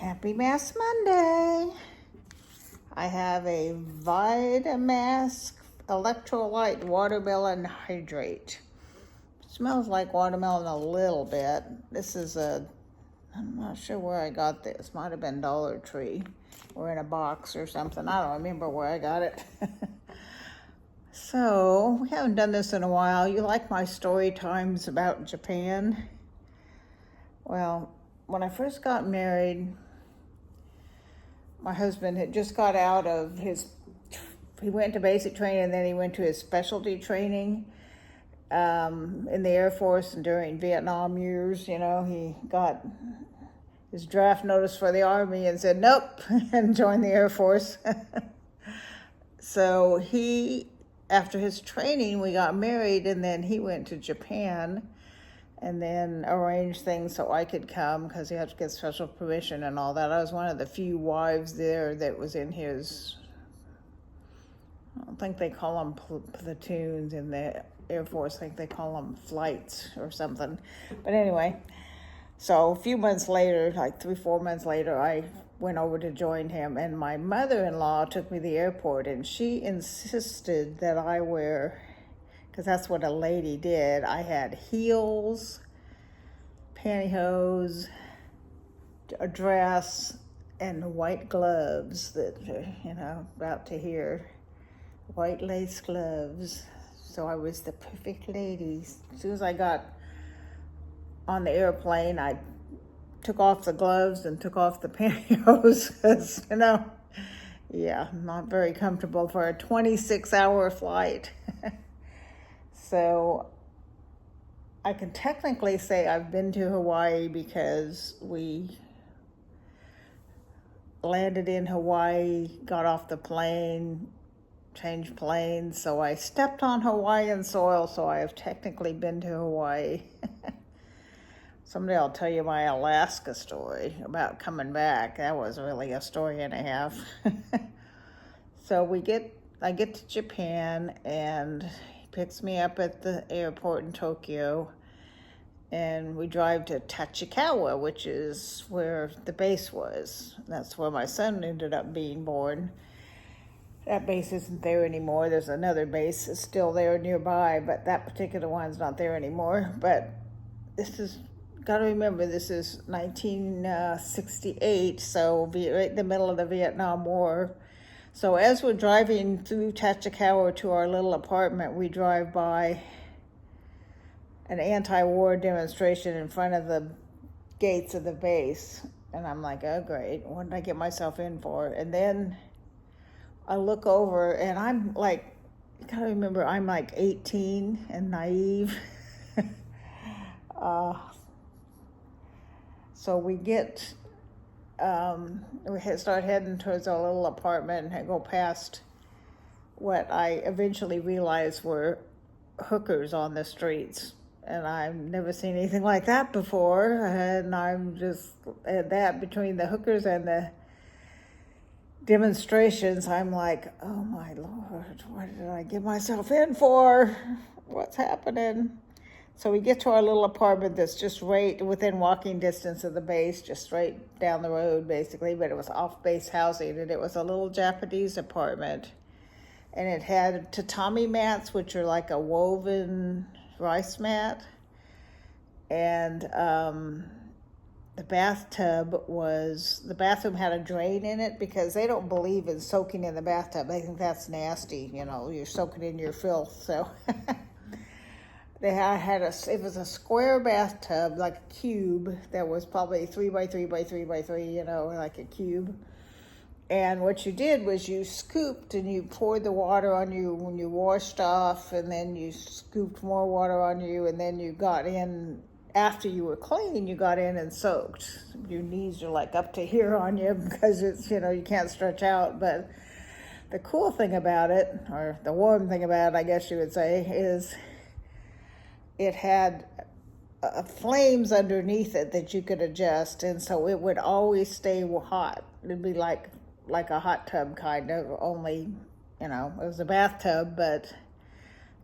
Happy Mask Monday. I have a Vitamask Electrolyte Watermelon Hydrate. Smells like watermelon a little bit. I'm not sure where I got this. Might have been Dollar Tree or in a box or something. I don't remember where I got it. So, we haven't done this in a while. You like my story times about Japan? Well, when I first got married, my husband had just got out of he went to basic training and then he went to his specialty training in the Air Force, and during Vietnam years, he got his draft notice for the Army and said nope and joined the Air Force. So after his training, we got married, and then he went to Japan and then arranged things so I could come because he had to get special permission and all that. I was one of the few wives there that was in his, I don't think they call them platoons in the Air Force. I think they call them flights or something. But anyway, so a few months later, like 3-4 months later, I went over to join him, and my mother-in-law took me to the airport, and she insisted that I wear, because that's what a lady did. I had heels, pantyhose, a dress, and white gloves that are, about to here. White lace gloves. So I was the perfect lady. As soon as I got on the airplane, I took off the gloves and took off the pantyhose because, not very comfortable for a 26-hour flight. So I can technically say I've been to Hawaii because we landed in Hawaii, got off the plane, changed planes. So I stepped on Hawaiian soil, so I have technically been to Hawaii. Someday I'll tell you my Alaska story about coming back. That was really a story and a half. So I get to Japan, and he picks me up at the airport in Tokyo, and we drive to Tachikawa, which is where the base was. That's where my son ended up being born. That base isn't there anymore. There's another base that's still there nearby, but that particular one's not there anymore. But got to remember, this is 1968, so right in the middle of the Vietnam War. So as we're driving through Tachikawa to our little apartment, we drive by an anti-war demonstration in front of the gates of the base. And I'm like, oh, great, what did I get myself in for? And then I look over, and I'm like, you gotta remember, I'm like 18 and naive. So we start heading towards our little apartment and go past what I eventually realized were hookers on the streets. And I've never seen anything like that before. And I'm just at that, between the hookers and the demonstrations, I'm like, oh my Lord, what did I get myself in for? What's happening? So we get to our little apartment that's just right within walking distance of the base, just straight down the road, basically, but it was off-base housing, and it was a little Japanese apartment. And it had tatami mats, which are like a woven rice mat. And the bathroom had a drain in it because they don't believe in soaking in the bathtub. They think that's nasty, you're soaking in your filth, so... It was a square bathtub, like a cube, that was probably 3 by 3 by 3 by 3, like a cube. And what you did was you scooped and you poured the water on you when you washed off, and then you scooped more water on you, and then you got in, after you were clean, you got in and soaked. Your knees are like up to here on you because it's, you can't stretch out. But the cool thing about it, or the warm thing about it, I guess you would say, is it had flames underneath it that you could adjust, and so it would always stay hot. It'd be like a hot tub kind of, only, it was a bathtub, but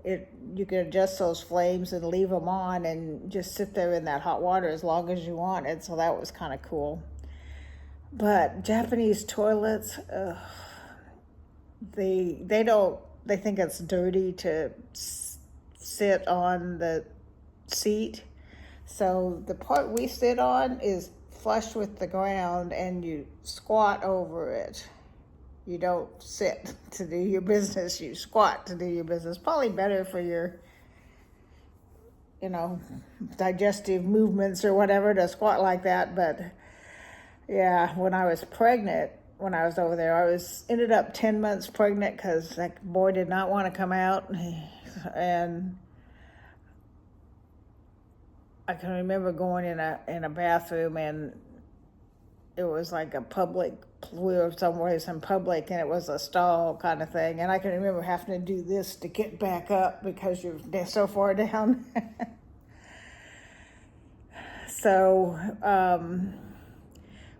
you could adjust those flames and leave them on and just sit there in that hot water as long as you wanted, so that was kind of cool. But Japanese toilets, they don't, they think it's dirty to sit on the seat. So the part we sit on is flush with the ground and you squat over it. You don't sit to do your business, you squat to do your business. Probably better for your, digestive movements or whatever to squat like that. But yeah, when I was pregnant, when I was over there, ended up 10 months pregnant because that boy did not want to come out. And I can remember going in a bathroom, and it was like a public, we were somewhere in public, and it was a stall kind of thing. And I can remember having to do this to get back up because you're so far down. So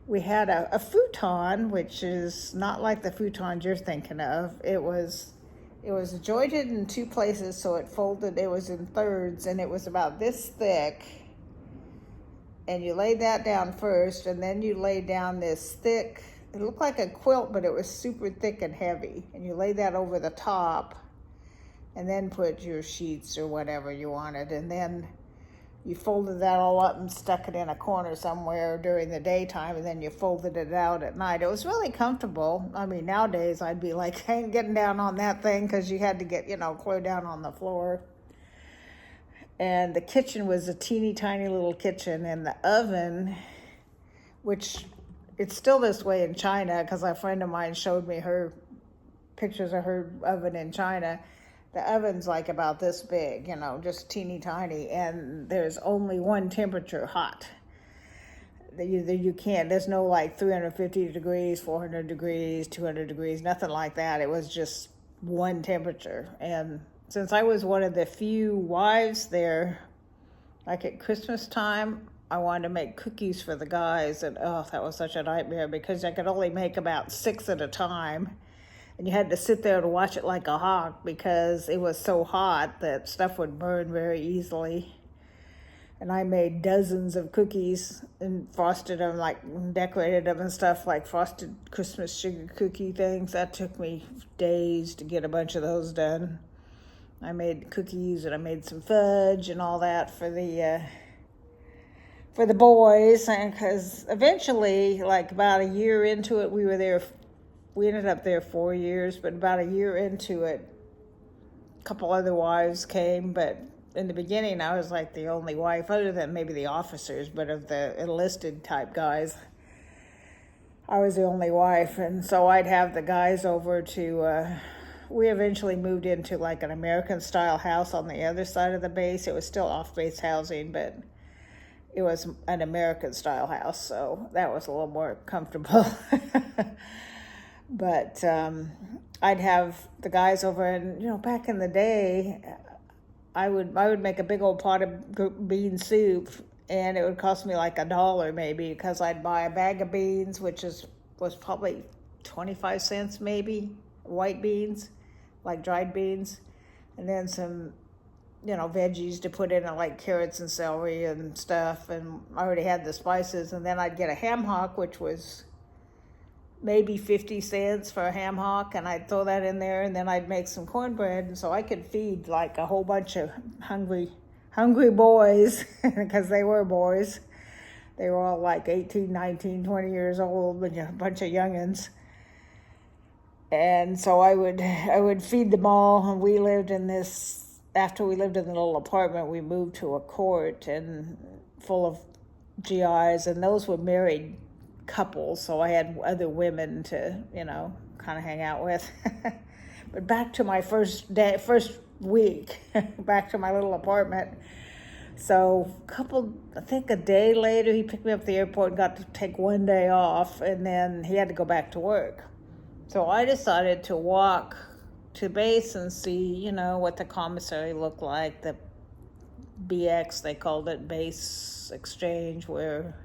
we had a futon, which is not like the futons you're thinking of. It was jointed in two places, so it folded. It was in thirds, and it was about this thick. And you laid that down first, and then you laid down this thick, it looked like a quilt, but it was super thick and heavy. And you laid that over the top, and then put your sheets or whatever you wanted. And then you folded that all up and stuck it in a corner somewhere during the daytime, and then you folded it out at night. It was really comfortable. I mean, nowadays I'd be like, I ain't getting down on that thing, because you had to get, clear down on the floor. And the kitchen was a teeny tiny little kitchen, and the oven, which it's still this way in China, because a friend of mine showed me her pictures of her oven in China. The oven's like about this big, just teeny tiny, and there's only one temperature, hot. You can't, there's no like 350 degrees, 400 degrees, 200 degrees, nothing like that. It was just one temperature. And since I was one of the few wives there, like at Christmas time, I wanted to make cookies for the guys, and that was such a nightmare because I could only make about 6 at a time. And you had to sit there and watch it like a hawk because it was so hot that stuff would burn very easily. And I made dozens of cookies and frosted them, decorated them and stuff, like frosted Christmas sugar cookie things. That took me days to get a bunch of those done. I made cookies, and I made some fudge and all that for the boys. And because eventually, like about a year into it, we ended up there 4 years, but about a year into it, a couple other wives came. But in the beginning, I was like the only wife, other than maybe the officers, but of the enlisted type guys, I was the only wife. And so I'd have the guys over to, we eventually moved into like an American style house on the other side of the base. It was still off base housing, but it was an American style house. So that was a little more comfortable. But I'd have the guys over, and back in the day, I would make a big old pot of bean soup, and it would cost me like $1 maybe, because I'd buy a bag of beans, which was probably 25 cents maybe, white beans, like dried beans, and then some veggies to put in it, like carrots and celery and stuff. And I already had the spices, and then I'd get a ham hock, which was maybe 50 cents for a ham hock, and I'd throw that in there, and then I'd make some cornbread, and so I could feed like a whole bunch of hungry boys, because they were boys. They were all like 18, 19, 20 years old, a bunch of youngins. And so I would feed them all. And after we lived in the little apartment, we moved to a court and full of GIs, and those were married couples, so I had other women to, kind of hang out with. But back to my first week, back to my little apartment. So I think a day later, he picked me up at the airport and got to take one day off, and then he had to go back to work. So I decided to walk to base and see, what the commissary looked like, the BX, they called it, base exchange, or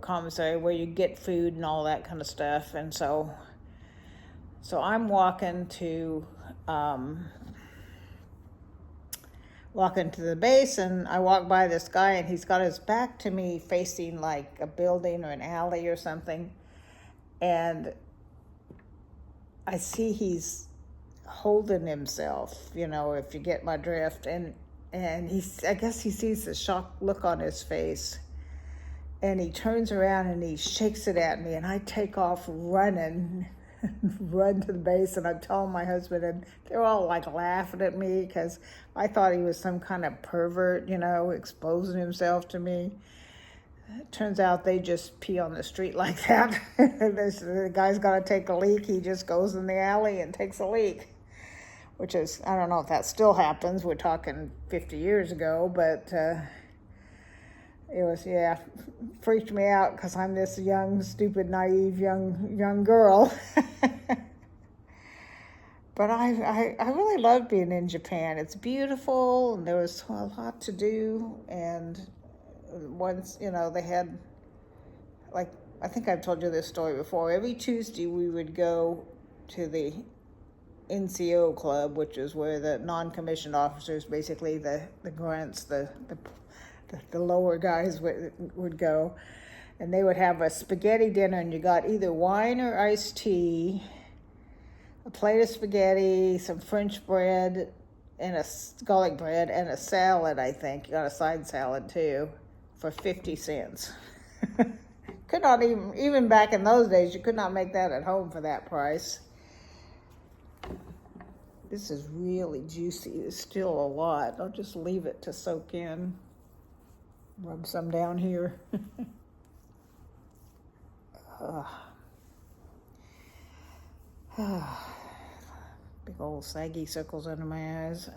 commissary, where you get food and all that kind of stuff. And so I'm walking to walking to the base, and I walk by this guy, and he's got his back to me facing like a building or an alley or something. And I see he's holding himself, if you get my drift. And I guess he sees the shocked look on his face. And he turns around and he shakes it at me, and I take off running, run to the base, and I'm telling my husband, and they're all like laughing at me because I thought he was some kind of pervert, exposing himself to me. It turns out they just pee on the street like that. The guy's got to take a leak. He just goes in the alley and takes a leak, which is, I don't know if that still happens. We're talking 50 years ago, but it was, freaked me out because I'm this young, stupid, naive, young girl. But I really loved being in Japan. It's beautiful, and there was a lot to do. And once, they had, like, I think I've told you this story before. Every Tuesday we would go to the NCO club, which is where the non-commissioned officers, basically the grunts, the lower guys would go, and they would have a spaghetti dinner, and you got either wine or iced tea, a plate of spaghetti, some French bread, and a garlic bread, and a salad, I think. You got a side salad too, for 50 cents. Could not even back in those days, you could not make that at home for that price. This is really juicy. There's still a lot. I'll just leave it to soak in. Rub some down here. Big old saggy circles under my eyes.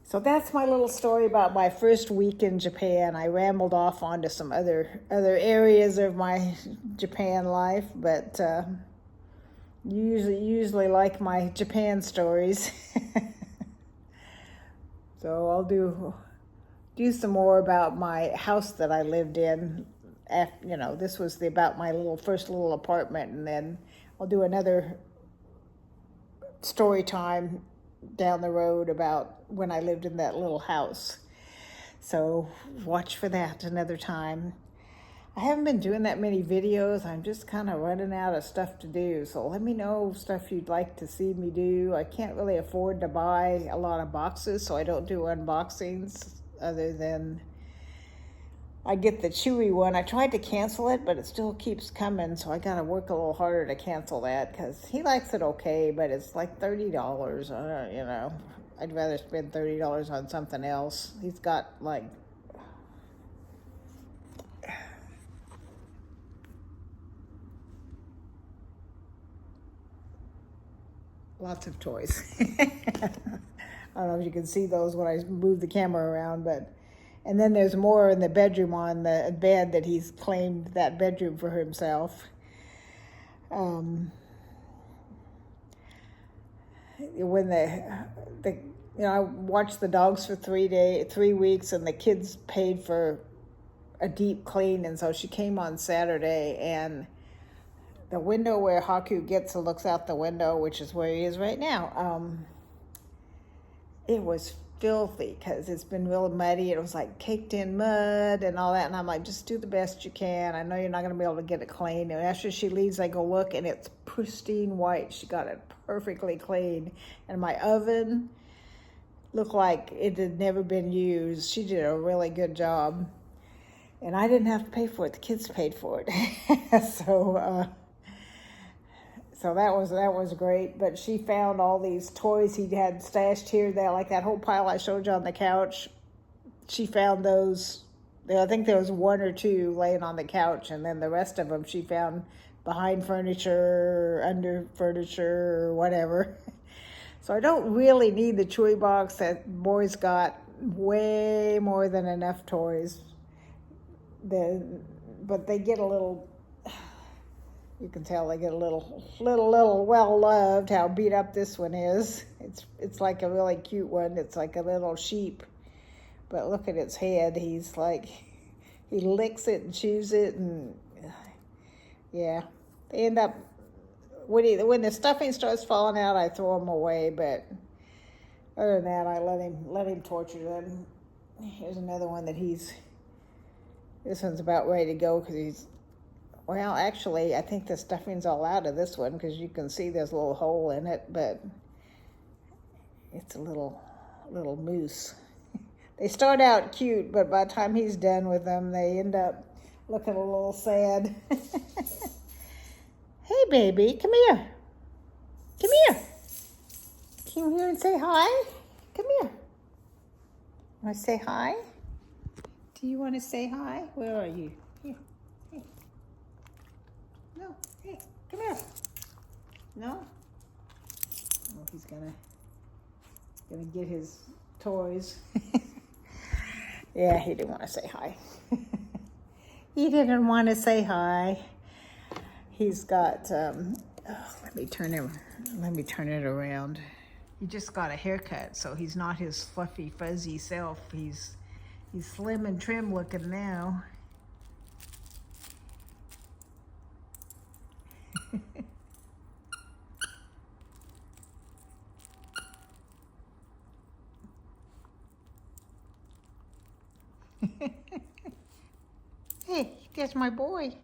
So that's my little story about my first week in Japan. I rambled off onto some other areas of my Japan life, but usually like my Japan stories. So I'll do some more about my house that I lived in. This was about my first little apartment, and then I'll do another story time down the road about when I lived in that little house. So watch for that another time. I haven't been doing that many videos. I'm just kind of running out of stuff to do. So let me know stuff you'd like to see me do. I can't really afford to buy a lot of boxes, so I don't do unboxings other than I get the Chewy one. I tried to cancel it, but it still keeps coming, so I got to work a little harder to cancel that because he likes it okay, but it's like $30. I'd rather spend $30 on something else. He's got like lots of toys. I don't know if you can see those when I move the camera around, and then there's more in the bedroom on the bed that he's claimed that bedroom for himself. When I watched the dogs for 3 weeks, and the kids paid for a deep clean, and so she came on Saturday, and the window where Haku gets and looks out the window, which is where he is right now, it was filthy because it's been real muddy. It was like caked in mud and all that, and I'm like, just do the best you can. I know you're not going to be able to get it clean. And after she leaves, I go look, and it's pristine white. She got it perfectly clean, and my oven looked like it had never been used. She did a really good job, and I didn't have to pay for it. The kids paid for it. So that was great. But she found all these toys he had stashed here, there, like that whole pile I showed you on the couch. She found those. I think there was 1 or 2 laying on the couch, and then the rest of them she found behind furniture, under furniture, or whatever. So I don't really need the Chewy box. That boy's got way more than enough toys. But they get a little. You can tell they get a little well loved. How beat up this one is. It's like a really cute one. It's like a little sheep, but look at its head. He's like, he licks it and chews it, and yeah, they end up when the stuffing starts falling out, I throw them away. But Other than that, I let him torture them. Here's another one that this one's about ready to go because well, actually, I think the stuffing's all out of this one because you can see there's a little hole in it, but it's a little moose. They start out cute, but by the time he's done with them, they end up looking a little sad. Hey, baby, come here. Come here. Come here and say hi. Come here. Want to say hi? Do you want to say hi? Where are you? Here. Hey. No. Hey, come here. No? Oh, he's gonna get his toys. Yeah, he didn't want to say hi. He didn't want to say hi. He's got let me turn it around. He just got a haircut, so he's not his fluffy, fuzzy self. He's slim and trim looking now. Hey, there's my boy.